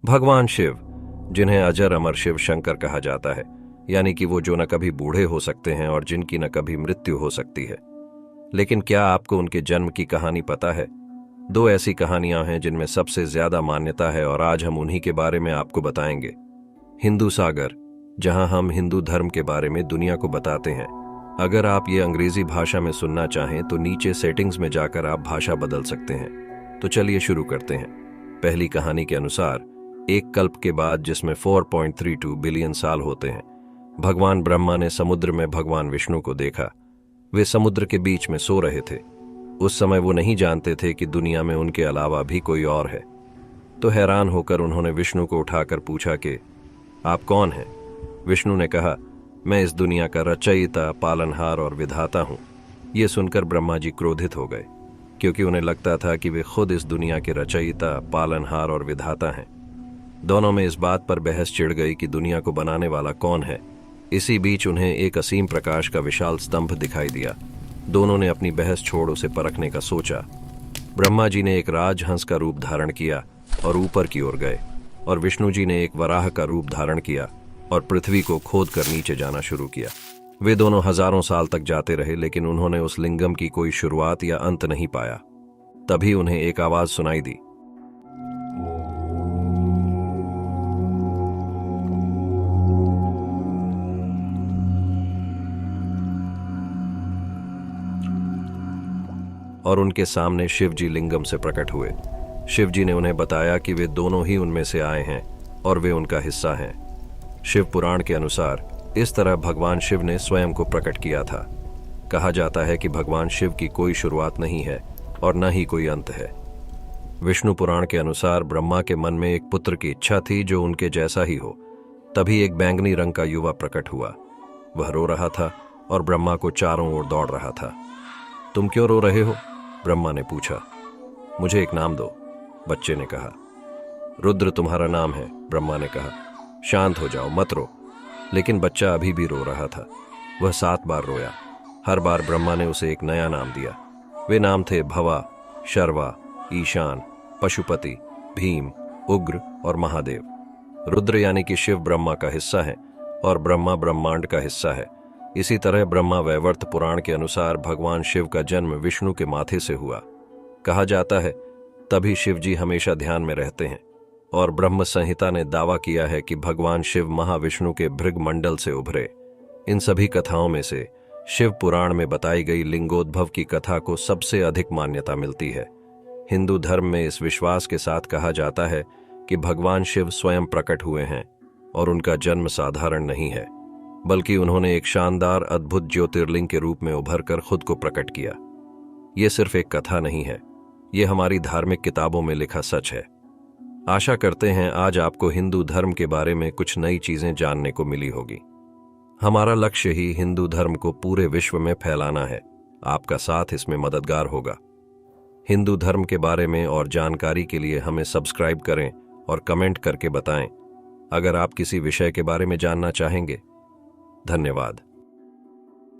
भगवान शिव, जिन्हें अजर अमर शिव शंकर कहा जाता है, यानी कि वो जो न कभी बूढ़े हो सकते हैं और जिनकी न कभी मृत्यु हो सकती है। लेकिन क्या आपको उनके जन्म की कहानी पता है? दो ऐसी कहानियां हैं जिनमें सबसे ज्यादा मान्यता है और आज हम उन्हीं के बारे में आपको बताएंगे। हिंदू सागर, जहां हम हिंदू धर्म के बारे में दुनिया को बताते हैं। अगर आप ये अंग्रेजी भाषा में सुनना चाहें तो नीचे सेटिंग्स में जाकर आप भाषा बदल सकते हैं। तो चलिए शुरू करते हैं। पहली कहानी के अनुसार एक कल्प के बाद, जिसमें 4.32 बिलियन साल होते हैं, भगवान ब्रह्मा ने समुद्र में भगवान विष्णु को देखा। वे समुद्र के बीच में सो रहे थे। उस समय वो नहीं जानते थे कि दुनिया में उनके अलावा भी कोई और है। तो हैरान होकर उन्होंने विष्णु को उठाकर पूछा कि आप कौन हैं? विष्णु ने कहा, मैं इस दुनिया का रचयिता, पालनहार और विधाता हूं। ये सुनकर ब्रह्मा जी क्रोधित हो गए, क्योंकि उन्हें लगता था कि वे खुद इस दुनिया के रचयिता, पालनहार और विधाता हैं। दोनों में इस बात पर बहस छिड़ गई कि दुनिया को बनाने वाला कौन है। इसी बीच उन्हें एक असीम प्रकाश का विशाल स्तंभ दिखाई दिया। दोनों ने अपनी बहस छोड़ उसे परखने का सोचा। ब्रह्मा जी ने एक राजहंस का रूप धारण किया और ऊपर की ओर गए, और विष्णु जी ने एक वराह का रूप धारण किया और पृथ्वी को खोद कर नीचे जाना शुरू किया। वे दोनों हजारों साल तक जाते रहे, लेकिन उन्होंने उस लिंगम की कोई शुरुआत या अंत नहीं पाया। तभी उन्हें एक आवाज सुनाई दी। और उनके सामने शिव जी लिंगम से प्रकट हुए। शिव जी ने उन्हें बताया कि वे दोनों ही उनमें से आए हैं और वे उनका हिस्सा हैं। शिव पुराण के अनुसार इस तरह भगवान शिव ने स्वयं को प्रकट किया था। कहा जाता है कि भगवान शिव की कोई शुरुआत नहीं है और न ही कोई अंत है। विष्णु पुराण के अनुसार ब्रह्मा के मन में एक पुत्र की इच्छा थी जो उनके जैसा ही हो। तभी एक बैंगनी रंग का युवा प्रकट हुआ। वह रो रहा था और ब्रह्मा को चारों ओर दौड़ रहा था। तुम क्यों रो रहे हो? ब्रह्मा ने पूछा। मुझे एक नाम दो, बच्चे ने कहा। रुद्र तुम्हारा नाम है, ब्रह्मा ने कहा। शांत हो जाओ, मत रो। लेकिन बच्चा अभी भी रो रहा था। वह 7 बार रोया। हर बार ब्रह्मा ने उसे एक नया नाम दिया। वे नाम थे भवा, शर्वा, ईशान, पशुपति, भीम, उग्र और महादेव। रुद्र यानी कि शिव ब्रह्मा का हिस्सा है और ब्रह्मा ब्रह्मांड का हिस्सा है। इसी तरह ब्रह्मा वैवर्त पुराण के अनुसार भगवान शिव का जन्म विष्णु के माथे से हुआ। कहा जाता है तभी शिव जी हमेशा ध्यान में रहते हैं, और ब्रह्म संहिता ने दावा किया है कि भगवान शिव महाविष्णु के भृग मंडल से उभरे। इन सभी कथाओं में से शिव पुराण में बताई गई लिंगोद्भव की कथा को सबसे अधिक मान्यता मिलती है। हिंदू धर्म में इस विश्वास के साथ कहा जाता है कि भगवान शिव स्वयं प्रकट हुए हैं और उनका जन्म साधारण नहीं है, बल्कि उन्होंने एक शानदार अद्भुत ज्योतिर्लिंग के रूप में उभर कर खुद को प्रकट किया। ये सिर्फ एक कथा नहीं है, ये हमारी धार्मिक किताबों में लिखा सच है। आशा करते हैं आज आपको हिंदू धर्म के बारे में कुछ नई चीजें जानने को मिली होगी। हमारा लक्ष्य ही हिंदू धर्म को पूरे विश्व में फैलाना है। आपका साथ इसमें मददगार होगा। हिंदू धर्म के बारे में और जानकारी के लिए हमें सब्सक्राइब करें और कमेंट करके बताएं। अगर आप किसी विषय के बारे में जानना चाहेंगे। धन्यवाद।